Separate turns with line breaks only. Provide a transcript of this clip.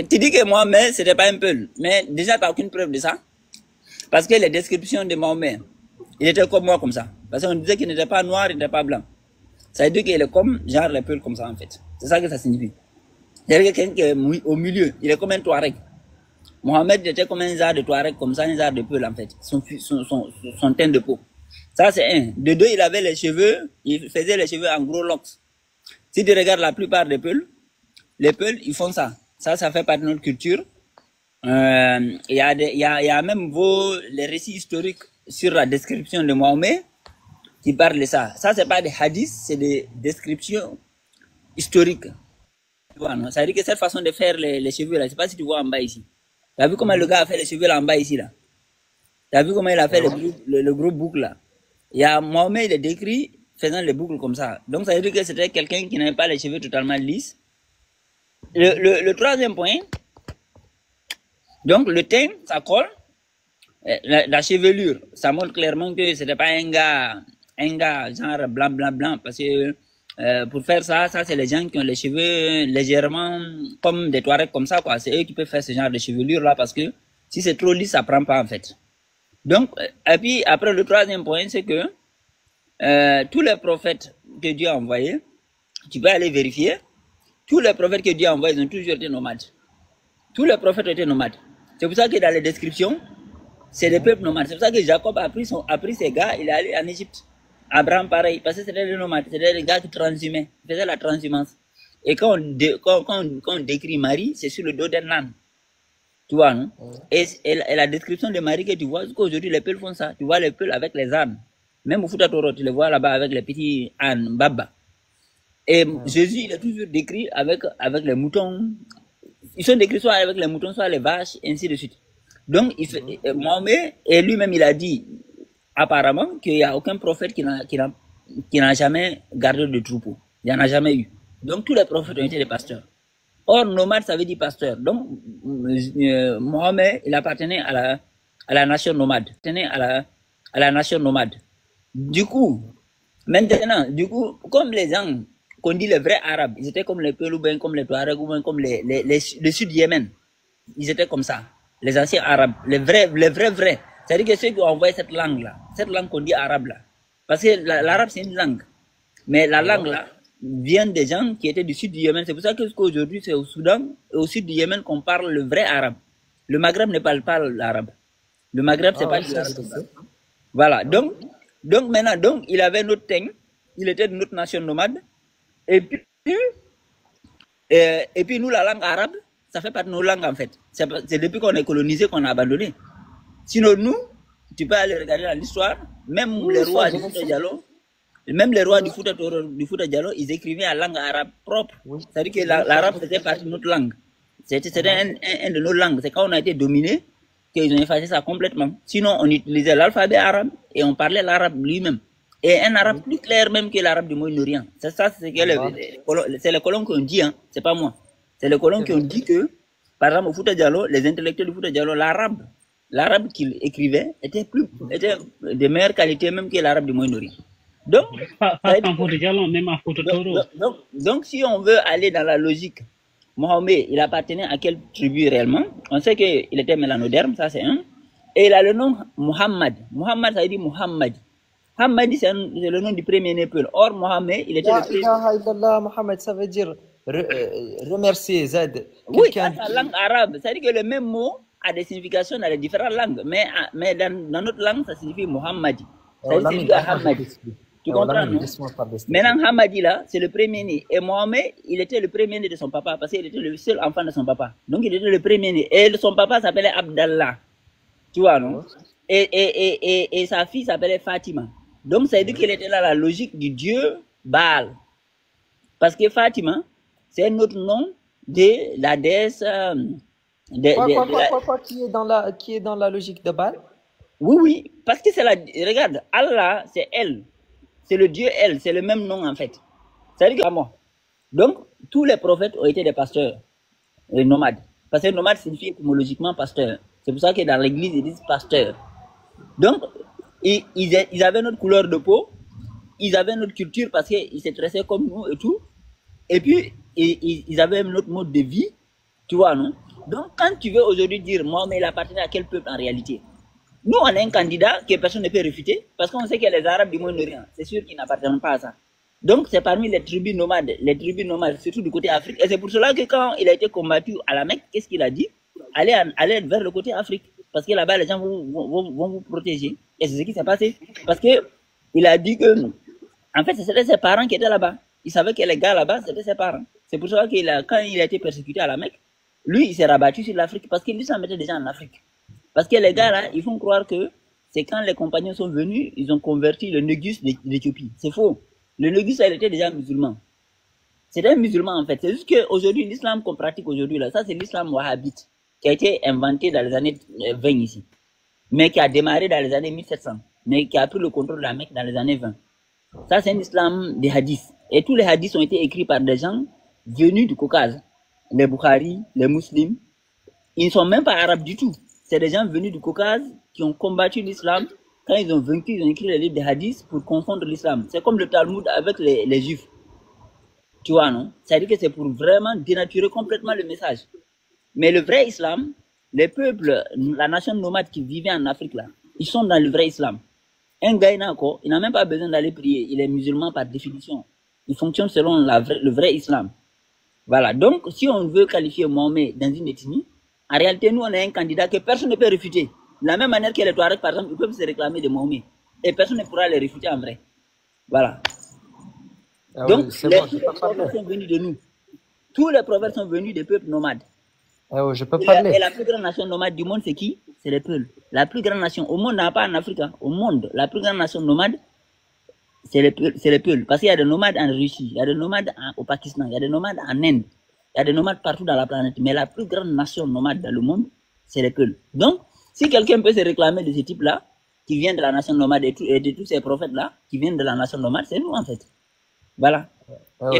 Tu dis que Mohamed, c'était pas un peuple. Mais déjà, tu n'as aucune preuve de ça. Parce que les descriptions de Mohamed, il était comme moi, comme ça. Parce qu'on disait qu'il n'était pas noir, il n'était pas blanc. Ça veut dire qu'il est comme, genre, les peuls comme ça, en fait. C'est ça que ça signifie. C'est-à-dire quelqu'un qui est au milieu. Il est comme un Touareg. Mohamed était comme un genre de Touareg, comme ça, un genre de peul, en fait. Son teint de peau. Ça, c'est un. De deux, il avait les cheveux, il faisait les cheveux en gros locks. Si tu regardes la plupart des peuls, les peuls, ils font ça. Ça fait partie de notre culture. Il y a même les récits historiques sur la description de Mohamed qui parlent de ça. Ça, c'est pas des hadiths, c'est des descriptions historiques. Tu vois, non? Ça veut dire que cette façon de faire les cheveux là, je sais pas si tu vois en bas ici. Tu as vu comment le gars a fait les cheveux là en bas ici là? Tu as vu comment il a fait le gros boucle là? Il y a Mohamed, il est décrit faisant les boucles comme ça. Donc ça veut dire que c'était quelqu'un qui n'avait pas les cheveux totalement lisses. Le troisième point, donc le teint, ça colle. La chevelure, ça montre clairement que c'était pas un gars genre blanc, parce que pour faire ça c'est les gens qui ont les cheveux légèrement comme des Touaregs comme ça, quoi. C'est eux qui peuvent faire ce genre de chevelure là, parce que si c'est trop lisse, ça prend pas en fait. Donc, et puis après le troisième point, c'est que tous les prophètes que Dieu a envoyés, tu peux aller vérifier, tous les prophètes que Dieu a envoyés, ils ont toujours été nomades. Tous les prophètes ont été nomades. C'est pour ça que dans les descriptions, c'est des peuples nomades. C'est pour ça que Jacob a pris ses gars, il est allé en Égypte. Abraham pareil, parce que c'était des nomades, c'était des gars qui transhumaient, qui faisaient la transhumance. Et quand on décrit Marie, c'est sur le dos d'un âne. Tu vois, non? Et la description de Marie que tu vois, jusqu'aujourd'hui, les peuls font ça. Tu vois les peuls avec les ânes. Même au Fouta Toro, tu les vois là-bas avec les petits ânes, baba. Et Jésus, il est toujours décrit avec les moutons. Ils sont décrits soit avec les moutons, soit les vaches, ainsi de suite. Donc, Mohamed, et lui-même, il a dit, apparemment, qu'il n'y a aucun prophète qui n'a jamais gardé de troupeau. Il n'y en a jamais eu. Donc, tous les prophètes ont été des pasteurs. Or, nomade, ça veut dire pasteur. Donc, Mohamed, il appartenait à la nation nomade. À la nation nomade. Du coup, maintenant, comme les gens qu'on dit les vrais arabes, ils étaient comme les Péloubains, comme les Touaregs, ou comme le sud Yémen. Ils étaient comme ça. Les anciens arabes, les vrais. C'est-à-dire que ceux qui ont envoyé cette langue-là, cette langue qu'on dit arabe là. Parce que l'arabe, c'est une langue. Mais la langue là vient des gens qui étaient du sud du Yémen. C'est pour ça qu'aujourd'hui, c'est au Soudan et au sud du Yémen qu'on parle le vrai arabe. Le Maghreb ne parle pas l'arabe. Le Maghreb, c'est pas du arabe. Voilà. Donc maintenant, il avait notre teint. Il était de notre nation nomade. Et puis nous, la langue arabe, ça fait partie de nos langues en fait. C'est depuis qu'on est colonisé qu'on a abandonné. Sinon, nous, tu peux aller regarder dans l'histoire, même les rois du Fouta Djallon, même les rois du Fouta Djallon, ils écrivaient en langue arabe propre. C'est-à-dire que l'arabe faisait partie de notre langue. C'était un de nos langues. C'est quand on a été dominé qu'ils ont effacé ça complètement. Sinon, on utilisait l'alphabet arabe et on parlait l'arabe lui-même. Et un arabe plus clair même que l'arabe du Moyen-Orient. C'est ça, c'est les colons qui ont dit, hein, c'est pas moi. C'est les colons qui ont dit que, par exemple, au Fouta Djallon, les intellectuels du Fouta Djallon, l'arabe qu'ils écrivaient était de meilleure qualité même que l'arabe du Moyen-Orient. Donc, donc, si on veut aller dans la logique, Mohamed, il appartenait à quelle tribu réellement? On sait qu'il était mélanoderme, ça c'est un. Et il a le nom Muhammad. Muhammad, ça veut dire Muhammad. Muhammad, c'est le nom du premier né peul. Or, Mohamed, il était le premier.
Mohamed, ça veut dire remercier, Zed.
Oui, dans la langue arabe. Ça veut dire que le même mot a des significations dans les différentes langues. Mais dans notre langue, ça signifie Muhammadi. Ça veut dire Hamadi. Tu comprends, non? Maintenant, Hamadi, là, c'est le premier né. Et Mohamed, il était le premier né de son papa, parce qu'il était le seul enfant de son papa. Donc, il était le premier né. Et son papa s'appelait Abdallah. Tu vois, non? Et sa fille s'appelait Fatima. Donc, ça veut dire qu'il était là la logique du dieu Baal. Parce que Fatima, c'est un autre nom de la déesse.
Qui est dans la logique de Baal?
Oui, parce que c'est la. Regarde, Allah, c'est elle. C'est le dieu elle. C'est le même nom en fait. Ça veut dire que moi. Donc, tous les prophètes ont été des pasteurs, des nomades. Parce que nomade signifie étymologiquement pasteur. C'est pour ça que dans l'église, ils disent pasteur. Donc, ils avaient notre couleur de peau, ils avaient notre culture parce qu'ils se dressaient comme nous et tout. Et puis, ils avaient notre mode de vie, tu vois, non? Donc, quand tu veux aujourd'hui dire, moi, mais il appartenait à quel peuple en réalité? Nous, on a un candidat que personne ne peut réfuter, parce qu'on sait que les Arabes du Moyen-Orient, c'est sûr qu'ils n'appartiennent pas à ça. Donc, c'est parmi les tribus nomades, surtout du côté Afrique. Et c'est pour cela que quand il a été combattu à la Mecque, qu'est-ce qu'il a dit? Allez vers le côté Afrique. Parce que là-bas, les gens vont vous protéger. Et c'est ce qui s'est passé. Parce que il a dit que, en fait, c'était ses parents qui étaient là-bas. Il savait que les gars là-bas, c'était ses parents. C'est pour cela que quand il a été persécuté à la Mecque, lui, il s'est rabattu sur l'Afrique parce que lui, ça mettait déjà en Afrique. Parce que les gars là, ils font croire que c'est quand les compagnons sont venus, ils ont converti le Négus d'Éthiopie. C'est faux. Le Négus, il était déjà musulman. C'était un musulman en fait. C'est juste qu'aujourd'hui, l'islam qu'on pratique aujourd'hui, là, ça c'est l'islam wahhabite, qui a été inventé dans les années 20 ici, mais qui a démarré dans les années 1700, mais qui a pris le contrôle de la Mecque dans les années 20. Ça c'est un islam des hadiths. Et tous les hadiths ont été écrits par des gens venus du Caucase. Les Bukhari, les musulmans, ils ne sont même pas arabes du tout. C'est des gens venus du Caucase qui ont combattu l'islam. Quand ils ont vaincu, ils ont écrit les livres des hadiths pour confondre l'islam. C'est comme le Talmud avec les juifs. Tu vois, non? Ça veut dire que c'est pour vraiment dénaturer complètement le message. Mais le vrai islam, les peuples, la nation nomade qui vivait en Afrique, là, ils sont dans le vrai islam. Un gars, il n'a même pas besoin d'aller prier. Il est musulman par définition. Il fonctionne selon le vrai islam. Voilà. Donc, si on veut qualifier Mohamed dans une ethnie, en réalité, nous, on a un candidat que personne ne peut réfuter. De la même manière que les Touaregs, par exemple, ils peuvent se réclamer de Mohamed. Et personne ne pourra les réfuter en vrai. Voilà.
Ah
Donc,
oui,
tous les prophètes sont venus de nous. Tous les prophètes sont venus des peuples nomades.
Ah oui, je peux parler.
Et la plus grande nation nomade du monde, c'est qui? C'est les Peuls. La plus grande nation au monde, n'a pas en Afrique, hein. Au monde, la plus grande nation nomade, c'est les Peuls. Parce qu'il y a des nomades en Russie, il y a des nomades au Pakistan, il y a des nomades en Inde, il y a des nomades partout dans la planète. Mais la plus grande nation nomade dans le monde, c'est les Peuls. Donc, si quelqu'un peut se réclamer de ce type-là, qui vient de la nation nomade et de tous ces prophètes-là, qui viennent de la nation nomade, c'est nous en fait. Voilà.
Ah oui.